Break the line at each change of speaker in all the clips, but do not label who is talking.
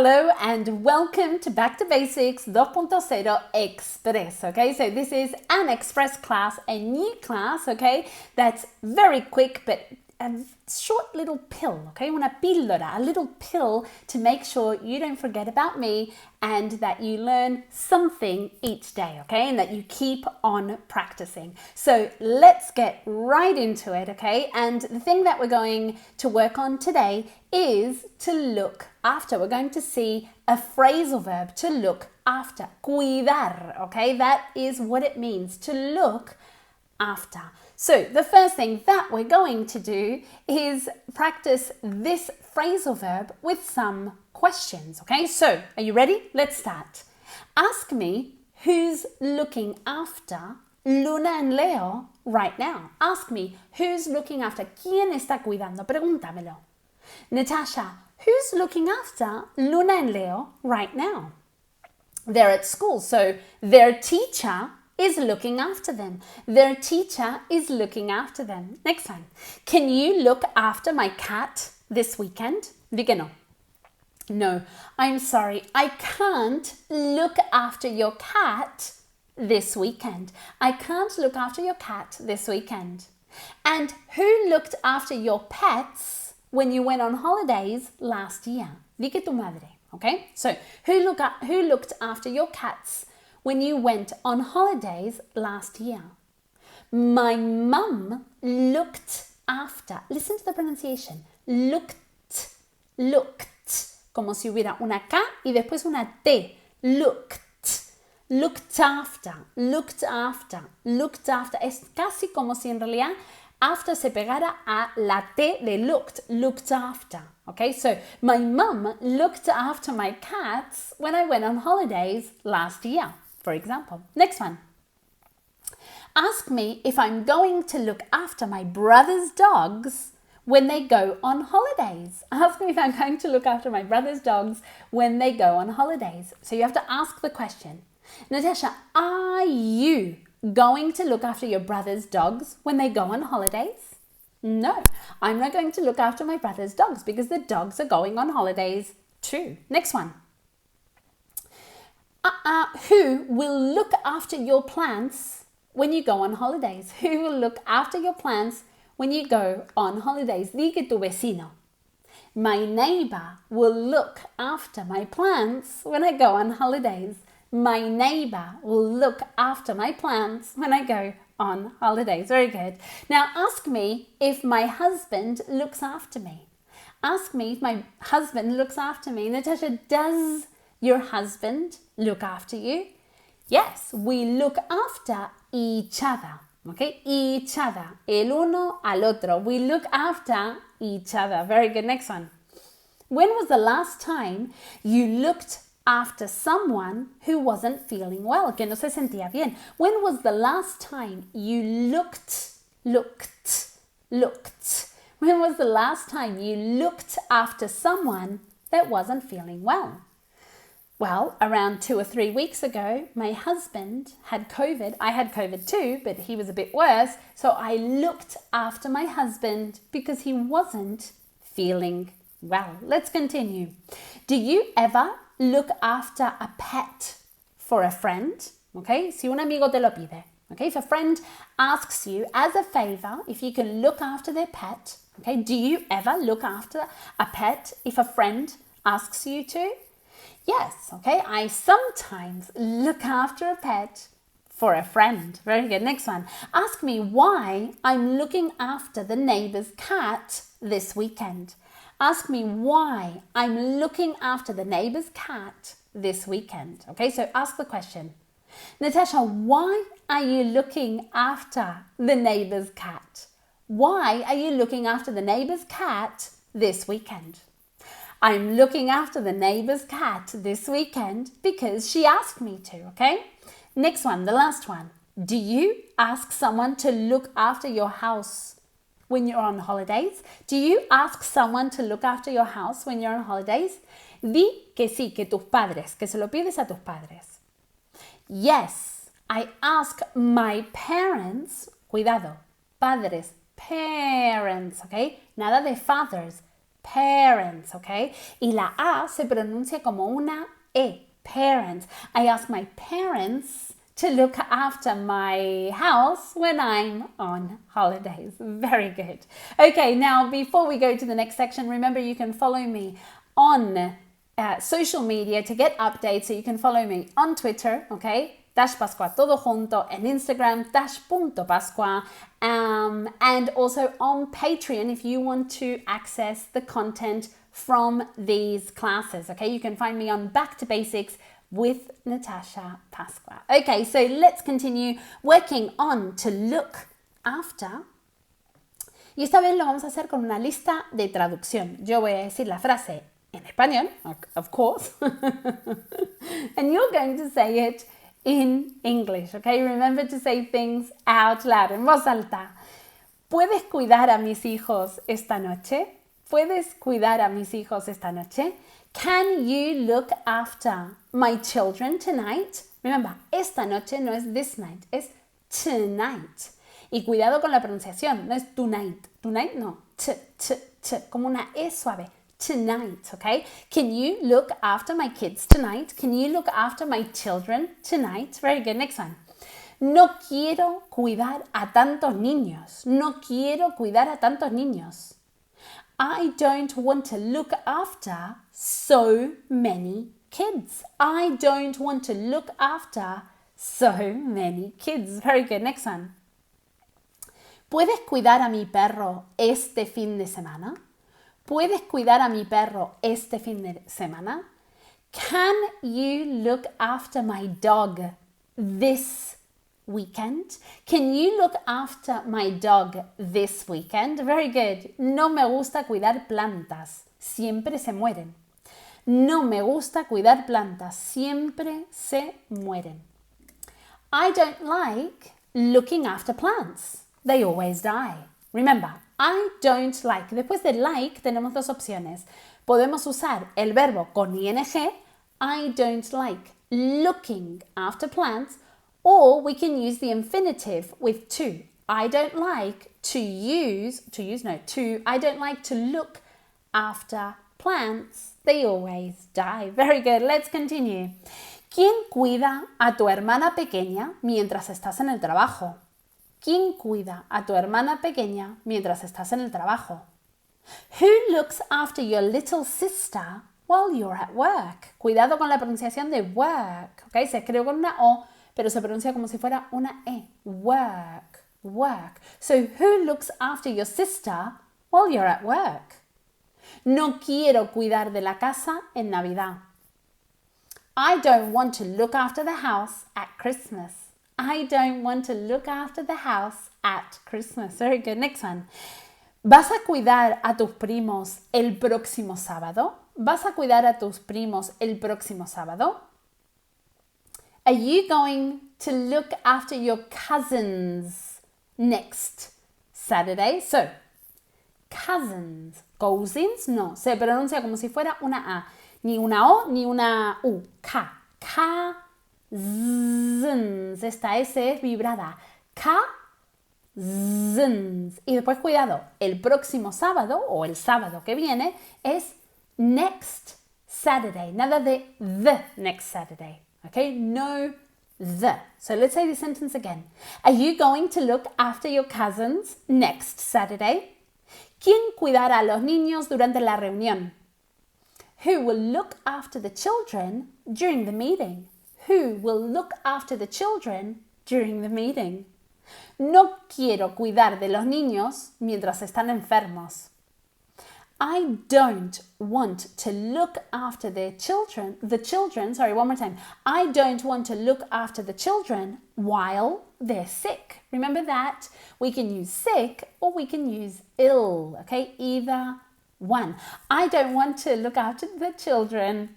Hello and welcome to Back to Basics 2.0 Express, okay? So this is an express class, a new class, okay? That's very quick but a short little pill, okay? Una píldora, a little pill to make sure you don't forget about me and that you learn something each day, okay? And that you keep on practicing. So let's get right into it, okay? And the thing that we're going to work on today is to look after. We're going to see a phrasal verb, to look after, cuidar, okay? That is what it means, to look after. So the first thing that we're going to do is practice this phrasal verb with some questions, okay? So are you ready? Let's start. Ask me who's looking after Luna and Leo right now. Ask me who's looking after. ¿Quién está cuidando? Pregúntamelo. Natasha, who's looking after Luna and Leo right now? They're at school, so their teacher is looking after them. Their teacher is looking after them. Next one. Can you look after my cat this weekend? Di que no. No, I'm sorry. I can't look after your cat this weekend. I can't look after your cat this weekend. And who looked after your pets when you went on holidays last year? Di que tu madre, okay? So, who looked after your cats when you went on holidays last year? My mum looked after. Listen to the pronunciation. Looked. Como si hubiera una K y después una T. Looked after. Es casi como si en realidad after se pegara a la T de looked after. Okay, so my mum looked after my cats when I went on holidays last year, for example. Next one. Ask me if I'm going to look after my brother's dogs when they go on holidays. Ask me if I'm going to look after my brother's dogs when they go on holidays. So you have to ask the question. Natasha, are you going to look after your brother's dogs when they go on holidays? No, I'm not going to look after my brother's dogs because the dogs are going on holidays too. Next one. Who will look after your plants when you go on holidays? Who will look after your plants when you go on holidays? Di que tu vecino. My neighbor will look after my plants when I go on holidays. My neighbor will look after my plants when I go on holidays. Very good. Now ask me if my husband looks after me. Ask me if my husband looks after me. Natasha, does your husband look after you? Yes, we look after each other. Okay, each other. El uno al otro. We look after each other. Very good. Next one. When was the last time you looked after someone who wasn't feeling well, que no se sentía bien? When was the last time you looked? When was the last time you looked after someone that wasn't feeling well? Well, around 2 or 3 weeks ago, my husband had COVID. I had COVID too, but he was a bit worse. So I looked after my husband because he wasn't feeling well. Let's continue. Do you ever look after a pet for a friend? Okay, si un amigo te lo pide. Okay, if a friend asks you as a favor if you can look after their pet, okay, do you ever look after a pet if a friend asks you to? Yes, okay, I sometimes look after a pet for a friend. Very good. Next one. Ask me why I'm looking after the neighbor's cat this weekend. Ask me why I'm looking after the neighbor's cat this weekend. Okay, so ask the question. Natasha, why are you looking after the neighbor's cat? Why are you looking after the neighbor's cat this weekend? I'm looking after the neighbor's cat this weekend because she asked me to, okay? Next one, the last one. Do you ask someone to look after your house when you're on holidays? Do you ask someone to look after your house when you're on holidays? Di que sí, que tus padres, que se lo pides a tus padres. Yes, I ask my parents, cuidado, padres, parents, okay? Nada de fathers, Parents, ¿ok? Y la A se pronuncia como una E, parents. I ask my parents to look after my house when I'm on holidays. Very good. Okay, now before we go to the next section, remember you can follow me on social media to get updates. So you can follow me on Twitter, okay? Pascua todo junto, en Instagram, _Pascua, and also on Patreon if you want to access the content from these classes, okay? You can find me on Back to Basics with Natasha Pascua. Okay, so let's continue working on to look after. Y esta vez lo vamos a hacer con una lista de traducción. Yo voy a decir la frase en español, of course, and you're going to say it in English, okay? Remember to say things out loud, en voz alta. ¿Puedes cuidar a mis hijos esta noche? ¿Puedes cuidar a mis hijos esta noche? Can you look after my children tonight? Remember, esta noche no es this night, es tonight. Y cuidado con la pronunciación, no es tonight. Tonight no, como una E suave. Tonight, okay? Can you look after my kids tonight? Can you look after my children tonight? Very good. Next one. No quiero cuidar a tantos niños. No quiero cuidar a tantos niños. I don't want to look after so many kids. I don't want to look after so many kids. Very good. Next one. ¿Puedes cuidar a mi perro este fin de semana? ¿Puedes cuidar a mi perro este fin de semana? Can you look after my dog this weekend? Can you look after my dog this weekend? Very good. No me gusta cuidar plantas. Siempre se mueren. No me gusta cuidar plantas. Siempre se mueren. I don't like looking after plants. They always die. Remember, I don't like. Después de like tenemos dos opciones. Podemos usar el verbo con ing, I don't like looking after plants, or we can use the infinitive with to. I don't like I don't like to look after plants. They always die. Very good. Let's continue. ¿Quién cuida a tu hermana pequeña mientras estás en el trabajo? ¿Quién cuida a tu hermana pequeña mientras estás en el trabajo? Who looks after your little sister while you're at work? Cuidado con la pronunciación de work, ¿ok? Se escribe con una O, pero se pronuncia como si fuera una E. Work, work. So, who looks after your sister while you're at work? No quiero cuidar de la casa en Navidad. I don't want to look after the house at Christmas. I don't want to look after the house at Christmas. Very good. Next one. ¿Vas a cuidar a tus primos el próximo sábado? ¿Vas a cuidar a tus primos el próximo sábado? Are you going to look after your cousins next Saturday? So, cousins. Cousins, no. Se pronuncia como si fuera una A. Ni una O, ni una U. Cousins. Esta S es vibrada. Cousins. Y después, cuidado, el próximo sábado o el sábado que viene es next Saturday. Nada de the next Saturday. Okay? No the. So let's say the sentence again. Are you going to look after your cousins next Saturday? ¿Quién cuidará a los niños durante la reunión? Who will look after the children during the meeting? Who will look after the children during the meeting? No quiero cuidar de los niños mientras están enfermos. I don't want to look after the children, one more time. I don't want to look after the children while they're sick. Remember that? We can use sick or we can use ill, okay? Either one. I don't want to look after the children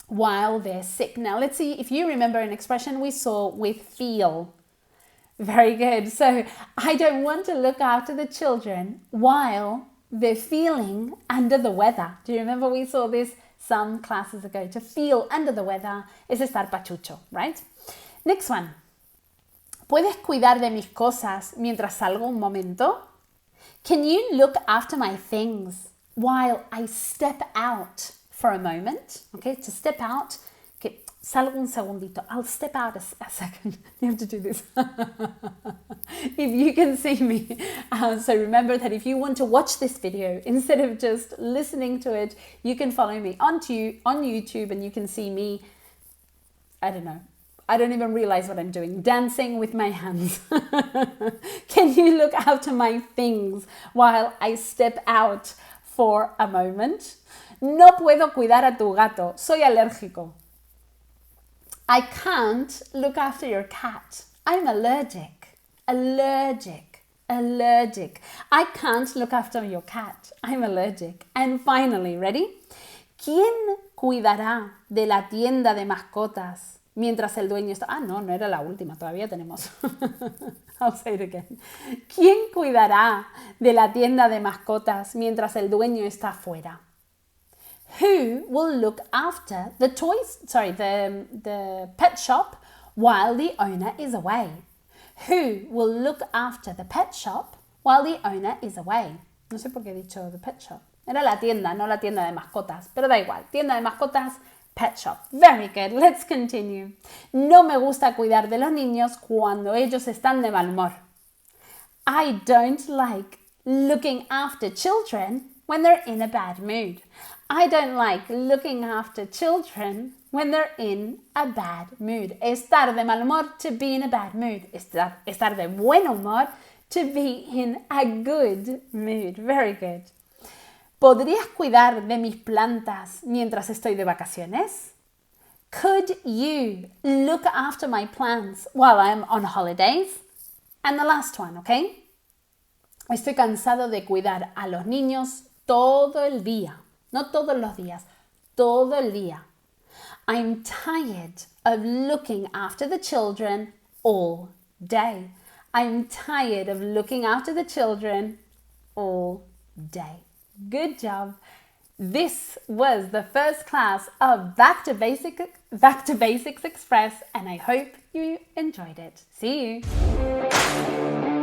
while they're sick. Now, let's see if you remember an expression we saw with feel. Very good. So, I don't want to look after the children while they're feeling under the weather. Do you remember we saw this some classes ago? To feel under the weather es estar pachucho, right? Next one. ¿Puedes cuidar de mis cosas mientras salgo un momento? Can you look after my things while I step out for a moment. Okay, to step out. Okay, salgo un segundito. I'll step out a second. You have to do this. If you can see me. So remember that if you want to watch this video, instead of just listening to it, you can follow me on YouTube and you can see me, I don't know, I don't even realize what I'm doing, dancing with my hands. Can you look after my things while I step out for a moment? No puedo cuidar a tu gato, soy alérgico. I can't look after your cat. I'm allergic. Allergic. Allergic. I can't look after your cat. I'm allergic. And finally, ready? ¿Quién cuidará de la tienda de mascotas mientras el dueño está... Ah, no era la última, todavía tenemos. I'll say it again. ¿Quién cuidará de la tienda de mascotas mientras el dueño está fuera? Who will look after the pet shop while the owner is away? Who will look after the pet shop while the owner is away? No sé por qué he dicho the pet shop. Era la tienda, no la tienda de mascotas. Pero da igual. Tienda de mascotas, pet shop. Very good. Let's continue. No me gusta cuidar de los niños cuando ellos están de mal humor. I don't like looking after children when they're in a bad mood. I don't like looking after children when they're in a bad mood. Estar de mal humor, to be in a bad mood. Estar de buen humor, to be in a good mood. Very good. ¿Podrías cuidar de mis plantas mientras estoy de vacaciones? Could you look after my plants while I'm on holidays? And the last one, okay? Estoy cansado de cuidar a los niños todo el día. No todos los días, todo el día. I'm tired of looking after the children all day. I'm tired of looking after the children all day. Good job. This was the first class of Back to Basics Express, and I hope you enjoyed it. See you.